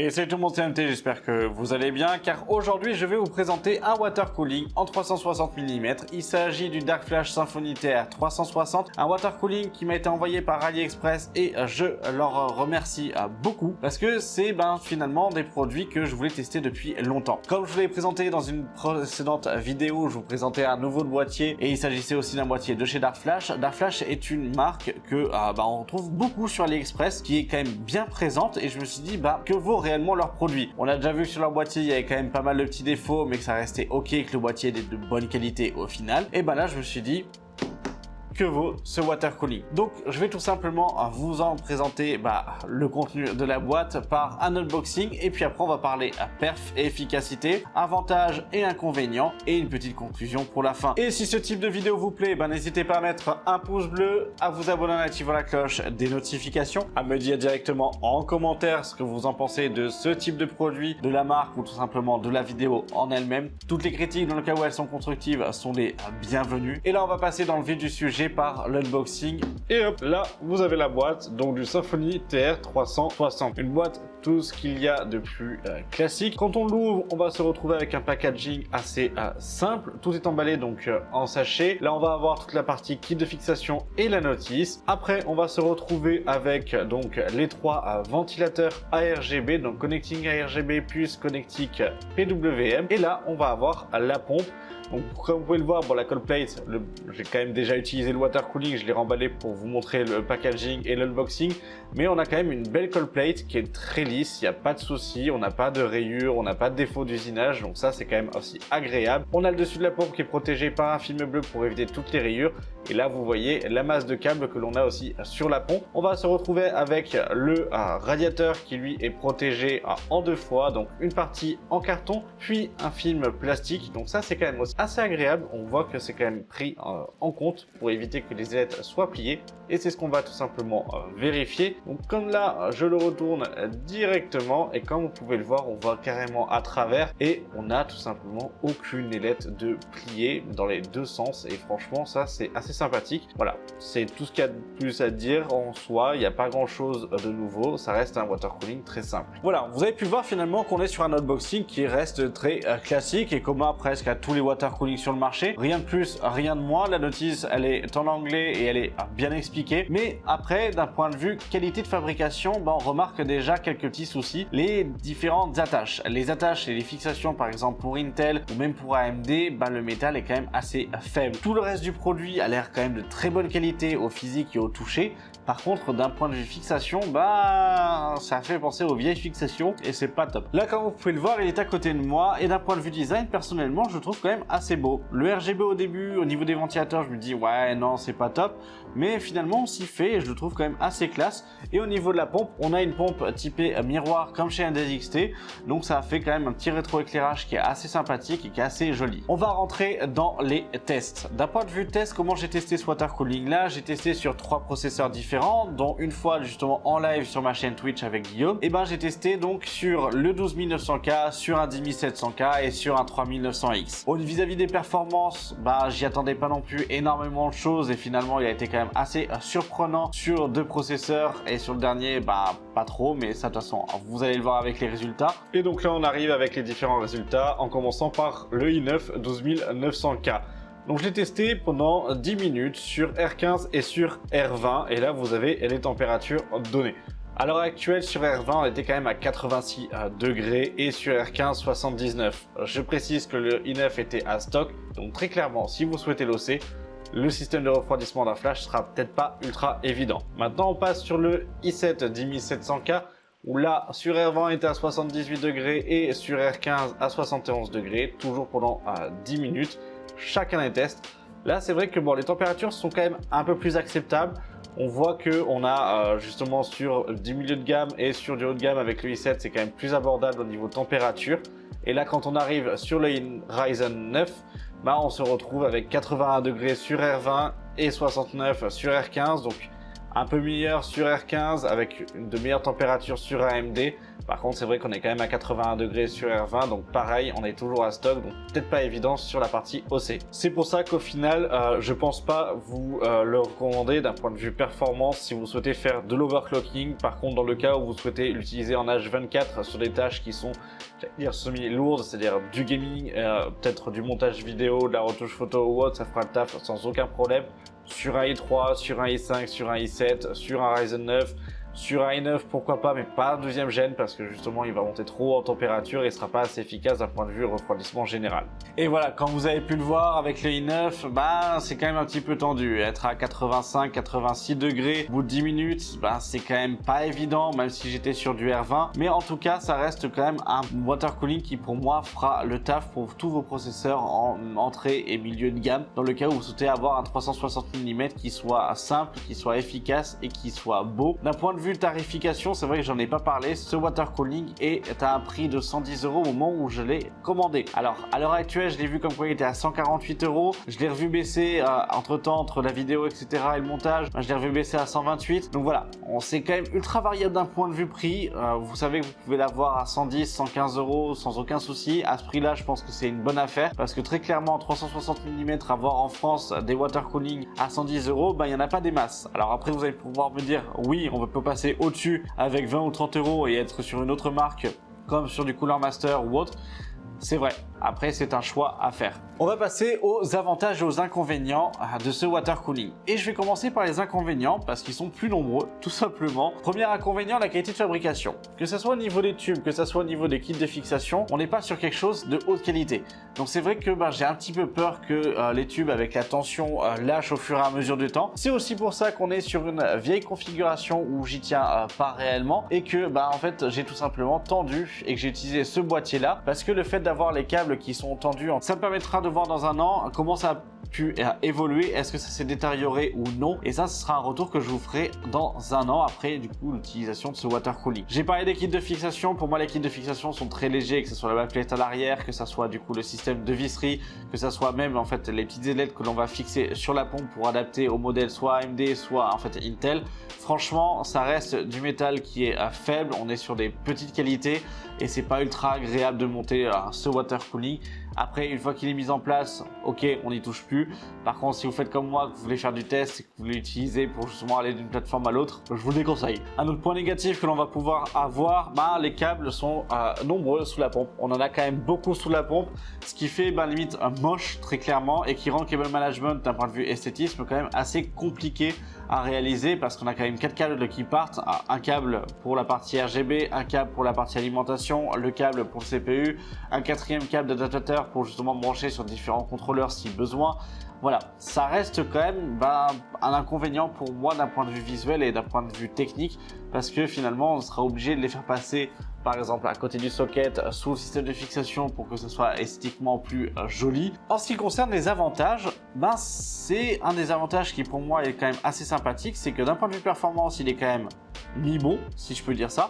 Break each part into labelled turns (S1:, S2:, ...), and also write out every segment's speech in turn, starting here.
S1: Et salut tout le monde, c'est MT, j'espère que vous allez bien, car aujourd'hui je vais vous présenter un water cooling en 360 mm. Il s'agit du Dark Flash Symphony TR 360, un water cooling qui m'a été envoyé par AliExpress et je leur remercie beaucoup parce que c'est finalement des produits que je voulais tester depuis longtemps. Comme je vous l'ai présenté dans une précédente vidéo, je vous présentais un nouveau boîtier et il s'agissait aussi d'un boîtier de chez Dark Flash. Dark Flash est une marque que on trouve beaucoup sur AliExpress, qui est quand même bien présente, et je me suis dit que vaut réellement leurs produits. On a déjà vu que sur leur boîtier il y avait quand même pas mal de petits défauts, mais que ça restait ok, que le boîtier était de bonne qualité au final. Et là je me suis dit, que vaut ce water cooling? Donc je vais tout simplement vous en présenter le contenu de la boîte par un unboxing, et puis après on va parler à perf et efficacité, avantages et inconvénients, et une petite conclusion pour la fin. Et si ce type de vidéo vous plaît, n'hésitez pas à mettre un pouce bleu, à vous abonner en activant la cloche des notifications, à me dire directement en commentaire ce que vous en pensez de ce type de produit, de la marque ou tout simplement de la vidéo en elle-même. Toutes les critiques, dans le cas où elles sont constructives, sont les bienvenues. Et là on va passer dans le vif du sujet par l'unboxing. Et hop, là vous avez la boîte donc du Symphony TR 360, une boîte tout ce qu'il y a de plus classique. Quand on l'ouvre, on va se retrouver avec un packaging assez simple. Tout est emballé donc en sachet. Là on va avoir toute la partie kit de fixation et la notice. Après on va se retrouver avec donc les trois ventilateurs ARGB, donc Connecting ARGB plus Connecting PWM. Et là on va avoir la pompe. Donc comme vous pouvez le voir, la cold plate, j'ai quand même déjà utilisé le water cooling, je l'ai remballé pour vous montrer le packaging et l'unboxing, mais on a quand même une belle cold plate qui est très lisse, il n'y a pas de souci, on n'a pas de rayures, on n'a pas de défaut d'usinage, donc ça c'est quand même aussi agréable. On a le dessus de la pompe qui est protégé par un film bleu pour éviter toutes les rayures, et là vous voyez la masse de câbles que l'on a aussi sur la pompe. On va se retrouver avec le radiateur qui lui est protégé en deux fois, donc une partie en carton, puis un film plastique, donc ça c'est quand même aussi assez agréable. On voit que c'est quand même pris en compte pour éviter que les ailettes soient pliées, et c'est ce qu'on va tout simplement vérifier. Donc comme là je le retourne directement, et comme vous pouvez le voir, on voit carrément à travers, et on n'a tout simplement aucune ailette de pliée dans les deux sens, et franchement ça c'est assez sympathique. Voilà, c'est tout ce qu'il y a de plus à dire en soi, il n'y a pas grand chose de nouveau, ça reste un water cooling très simple. Voilà, vous avez pu voir finalement qu'on est sur un unboxing qui reste très classique et commun presque à tous les water cooling sur le marché. Rien de plus, rien de moins. La notice elle est en anglais et elle est bien expliquée, mais après d'un point de vue qualité de fabrication, on remarque déjà quelques petits soucis. Les différentes attaches, les attaches et les fixations, par exemple pour Intel ou même pour AMD, le métal est quand même assez faible. Tout le reste du produit a l'air quand même de très bonne qualité au physique et au toucher. Par contre, d'un point de vue fixation, ça fait penser aux vieilles fixations et c'est pas top. Là, comme vous pouvez le voir, il est à côté de moi, et d'un point de vue design, personnellement, je le trouve quand même assez beau. Le RGB au début, au niveau des ventilateurs, je me dis ouais, non, c'est pas top, mais finalement, on s'y fait et je le trouve quand même assez classe. Et au niveau de la pompe, on a une pompe typée miroir comme chez NZXT, donc ça fait quand même un petit rétroéclairage qui est assez sympathique et qui est assez joli. On va rentrer dans les tests. D'un point de vue test, comment j'ai testé ce water cooling là, j'ai testé sur 3 processeurs différents, dont une fois justement en live sur ma chaîne Twitch avec Guillaume. Et j'ai testé donc sur le 12900K, sur un 10700K et sur un 3900X. Vis-à-vis des performances, j'y attendais pas non plus énormément de choses, et finalement il a été quand même assez surprenant sur 2 processeurs, et sur le dernier pas trop, mais ça de toute façon vous allez le voir avec les résultats. Et donc là on arrive avec les différents résultats, en commençant par le i9 12900K. Donc je l'ai testé pendant 10 minutes sur R15 et sur R20, et là vous avez les températures données. À l'heure actuelle sur R20 on était quand même à 86 degrés et sur R15 79. Je précise que le i9 était à stock, donc très clairement si vous souhaitez l'osser, le système de refroidissement d'un flash sera peut-être pas ultra évident. Maintenant on passe sur le i7 10700K, où là sur R20 on était à 78 degrés et sur R15 à 71 degrés, toujours pendant 10 minutes. Chacun des tests. Là c'est vrai que les températures sont quand même un peu plus acceptables. On voit que on a justement sur du milieu de gamme et sur du haut de gamme avec le i7, c'est quand même plus abordable au niveau température. Et là quand on arrive sur le Ryzen 9, on se retrouve avec 81 degrés sur R20 et 69 sur R15, donc un peu meilleur sur R15 avec de meilleures températures sur AMD. Par contre, c'est vrai qu'on est quand même à 81 degrés sur R20, donc pareil, on est toujours à stock, donc peut-être pas évident sur la partie OC. C'est pour ça qu'au final, je pense pas vous le recommander d'un point de vue performance si vous souhaitez faire de l'overclocking. Par contre, dans le cas où vous souhaitez l'utiliser en H24 sur des tâches qui sont, j'allais dire, semi-lourdes, c'est-à-dire du gaming, peut-être du montage vidéo, de la retouche photo ou autre, ça fera le taf sans aucun problème. Sur un i3, sur un i5, sur un i7, sur un Ryzen 9, sur un i9 pourquoi pas, mais pas un deuxième gène parce que justement il va monter trop en température et ne sera pas assez efficace d'un point de vue refroidissement général. Et voilà, comme vous avez pu le voir avec le i9, c'est quand même un petit peu tendu. Être à 85-86 degrés au bout de 10 minutes, c'est quand même pas évident, même si j'étais sur du R20. Mais en tout cas, ça reste quand même un water cooling qui pour moi fera le taf pour tous vos processeurs en entrée et milieu de gamme. Dans le cas où vous souhaitez avoir un 360 mm qui soit simple, qui soit efficace et qui soit beau. D'un point de vue tarification, c'est vrai que j'en ai pas parlé, ce water cooling est à un prix de 110 € au moment où je l'ai commandé. Alors à l'heure actuelle, je l'ai vu comme quoi il était à 148 €, je l'ai revu baisser entre temps, entre la vidéo etc et le montage, je l'ai revu baisser à 128. Donc voilà, on s'est quand même ultra variable d'un point de vue prix. Vous savez que vous pouvez l'avoir à 110, 115 € sans aucun souci. À ce prix là, je pense que c'est une bonne affaire parce que très clairement 360 mm avoir en France des water cooling à 110 €, il n'y en a pas des masses. Alors après vous allez pouvoir me dire oui, on peut passer au-dessus avec 20 ou 30 € et être sur une autre marque comme sur du Cooler Master ou autre. C'est vrai, après c'est un choix à faire. On va passer aux avantages et aux inconvénients de ce water cooling. Et je vais commencer par les inconvénients parce qu'ils sont plus nombreux, tout simplement. Premier inconvénient, la qualité de fabrication. Que ce soit au niveau des tubes, que ce soit au niveau des kits de fixation, on n'est pas sur quelque chose de haute qualité. Donc c'est vrai que j'ai un petit peu peur que les tubes avec la tension lâchent au fur et à mesure du temps. C'est aussi pour ça qu'on est sur une vieille configuration où j'y tiens pas réellement et que en fait j'ai tout simplement tendu et que j'ai utilisé ce boîtier là parce que le fait d'avoir les câbles qui sont tendus, ça me permettra de voir dans un an comment ça a pu évoluer, est-ce que ça s'est détérioré ou non, et ça ce sera un retour que je vous ferai dans un an après du coup l'utilisation de ce water cooling. J'ai parlé des kits de fixation. Pour moi les kits de fixation sont très légers, que ce soit la backplate à l'arrière, que ce soit du coup le système de visserie, que ce soit même en fait les petites ailettes que l'on va fixer sur la pompe pour adapter au modèle soit AMD soit en fait Intel. Franchement ça reste du métal qui est faible, on est sur des petites qualités et c'est pas ultra agréable de monter ce water cooling. Après, une fois qu'il est mis en place, ok, on n'y touche plus. Par contre, si vous faites comme moi, que vous voulez faire du test et que vous voulez l'utiliser pour justement aller d'une plateforme à l'autre, je vous le déconseille. Un autre point négatif que l'on va pouvoir avoir, les câbles sont nombreux sous la pompe. On en a quand même beaucoup sous la pompe, ce qui fait limite moche très clairement et qui rend le cable management d'un point de vue esthétisme quand même assez compliqué à réaliser parce qu'on a quand même 4 câbles qui partent, un câble pour la partie RGB, un câble pour la partie alimentation, le câble pour le CPU, un quatrième câble d'adaptateur pour justement brancher sur différents contrôleurs si besoin. Voilà, ça reste quand même un inconvénient pour moi d'un point de vue visuel et d'un point de vue technique parce que finalement on sera obligé de les faire passer par exemple à côté du socket sous le système de fixation pour que ce soit esthétiquement plus joli. En ce qui concerne les avantages, c'est un des avantages qui pour moi est quand même assez sympathique, c'est que d'un point de vue performance il est quand même mi-bon si je peux dire ça,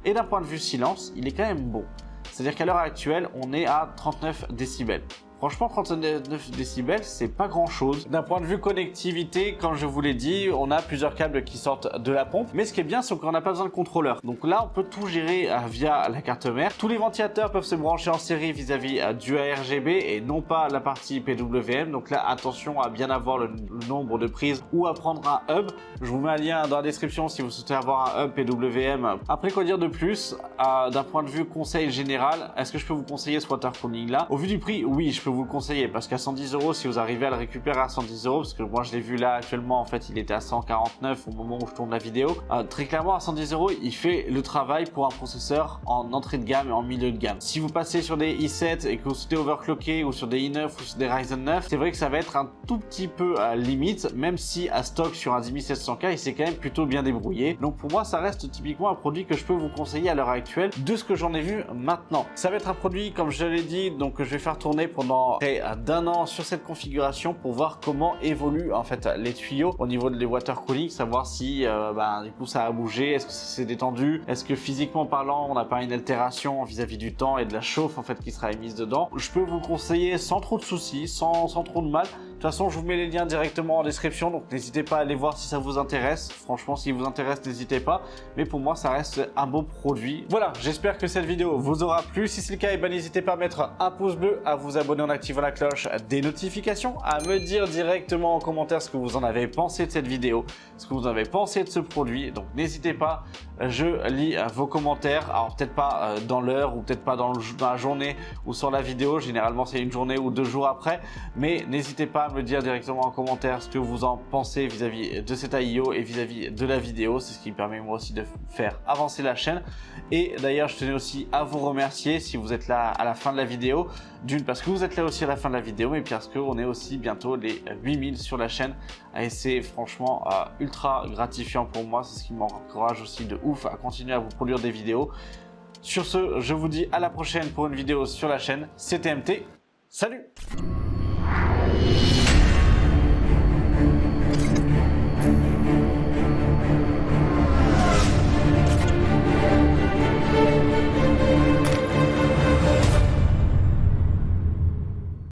S1: et d'un point de vue silence il est quand même bon. C'est-à-dire qu'à l'heure actuelle on est à 39 décibels. Franchement, 39 décibels, c'est pas grand chose. D'un point de vue connectivité, comme je vous l'ai dit, on a plusieurs câbles qui sortent de la pompe. Mais ce qui est bien, c'est qu'on n'a pas besoin de contrôleur. Donc là, on peut tout gérer via la carte mère. Tous les ventilateurs peuvent se brancher en série vis-à-vis du ARGB et non pas la partie PWM. Donc là, attention à bien avoir le nombre de prises ou à prendre un hub. Je vous mets un lien dans la description si vous souhaitez avoir un hub PWM. Après, quoi dire de plus d'un point de vue conseil général, est-ce que je peux vous conseiller ce water cooling là? Au vu du prix, oui, je peux vous le conseiller parce qu'à 110 €, si vous arrivez à le récupérer à 110 €, parce que moi je l'ai vu là actuellement, en fait il était à 149 au moment où je tourne la vidéo, très clairement à 110 €, il fait le travail pour un processeur en entrée de gamme et en milieu de gamme. Si vous passez sur des i7 et que vous souhaitez overclocker ou sur des i9 ou sur des Ryzen 9, c'est vrai que ça va être un tout petit peu limite, même si à stock sur un 10700K il s'est quand même plutôt bien débrouillé. Donc pour moi ça reste typiquement un produit que je peux vous conseiller à l'heure actuelle de ce que j'en ai vu maintenant. Ça va être un produit, comme je l'ai dit, donc que je vais faire tourner pendant près d'un an sur cette configuration pour voir comment évoluent en fait les tuyaux au niveau des water cooling, savoir si du coup ça a bougé, est-ce que ça s'est détendu, est-ce que physiquement parlant on n'a pas une altération vis-à-vis du temps et de la chauffe en fait qui sera émise dedans. Je peux vous conseiller sans trop de soucis, sans trop de mal. façon, je vous mets les liens directement en description, donc n'hésitez pas à aller voir si ça vous intéresse. Franchement, s'il vous intéresse, n'hésitez pas. Mais pour moi, ça reste un beau produit. Voilà, j'espère que cette vidéo vous aura plu. Si c'est le cas, eh ben, n'hésitez pas à mettre un pouce bleu, à vous abonner en activant la cloche des notifications, à me dire directement en commentaire ce que vous en avez pensé de cette vidéo, ce que vous en avez pensé de ce produit. Donc n'hésitez pas, je lis vos commentaires. Alors peut-être pas dans l'heure ou peut-être pas dans la journée ou sur la vidéo. Généralement, c'est une journée ou 2 jours après. Mais n'hésitez pas à me dire directement en commentaire ce que vous en pensez vis-à-vis de cet AIO et vis-à-vis de la vidéo. C'est ce qui me permet moi aussi de faire avancer la chaîne. Et d'ailleurs, je tenais aussi à vous remercier si vous êtes là à la fin de la vidéo. D'une, parce que vous êtes là aussi à la fin de la vidéo, mais parce qu'on est aussi bientôt les 8000 sur la chaîne. Et c'est franchement ultra gratifiant pour moi. C'est ce qui m'encourage aussi de ouf à continuer à vous produire des vidéos. Sur ce, je vous dis à la prochaine pour une vidéo sur la chaîne. C'était MT. Salut!